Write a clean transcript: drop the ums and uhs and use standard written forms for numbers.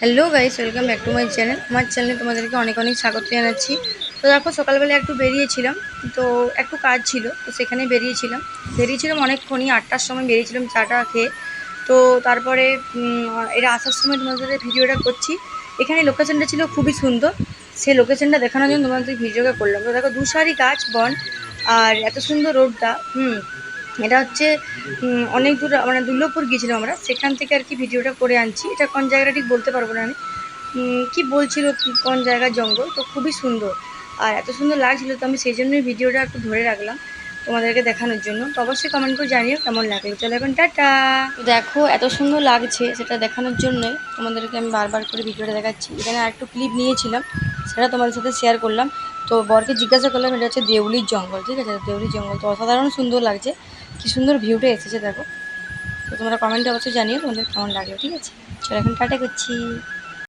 Hello guys, welcome back to my channel. আমার চ্যানেলে তোমাদেরকে অনেক অনেক স্বাগত জানাচ্ছি। তো দেখো, সকালবেলা একটু বেরিয়েছিলাম, তো একটু কাজ ছিল, তো সেখানে বেরিয়েছিলাম অনেকক্ষণই, 8টার সময় বেরিয়েছিলাম চাটা খেয়ে। তো তারপরে এটা আসার সময় তোমাদের ভিডিওটা করছি। এখানে লোকেশনটা ছিল খুবই সুন্দর, সেই লোকেশনটা দেখানোর জন্য তোমাদের ভিডিওটা করলাম। তো দেখো, দুসারি গাছ বন আর এত সুন্দর রোডটা। এটা হচ্ছে অনেক দূর, মানে দুর্লভপুর গিয়েছিলাম আমরা, সেখান থেকে আর কি ভিডিওটা করে আনছি। এটা কোন জায়গাটা ঠিক বলতে পারবো না আমি। কি বলছিল, কি কোন জায়গার জঙ্গল, তো খুবই সুন্দর আর এত সুন্দর লাগছিল, তো আমি সেই জন্যই ভিডিওটা একটু ধরে রাখলাম তোমাদেরকে দেখানোর জন্য। তো অবশ্যই কমেন্ট করে জানিও কেমন লাগলো। চলো এখন টাটা। দেখো, এত সুন্দর লাগছে সেটা দেখানোর জন্যই তোমাদেরকে আমি বারবার করে ভিডিওটা দেখাচ্ছি। এখানে আরেকটু ক্লিপ নিয়েছিলাম, সেটা তোমাদের সাথে শেয়ার করলাম। তো বরকে জিজ্ঞাসা করলাম, এটা হচ্ছে দেউলির জঙ্গল, ঠিক আছে? দেউলির জঙ্গল তো অসাধারণ সুন্দর লাগছে, কি সুন্দর ভিউটা এসেছে দেখো। তো তোমরা কমেন্টে অবশ্যই জানিও তোমাদের কেমন লাগলো, ঠিক আছে? চলো এখন টাটা করছি।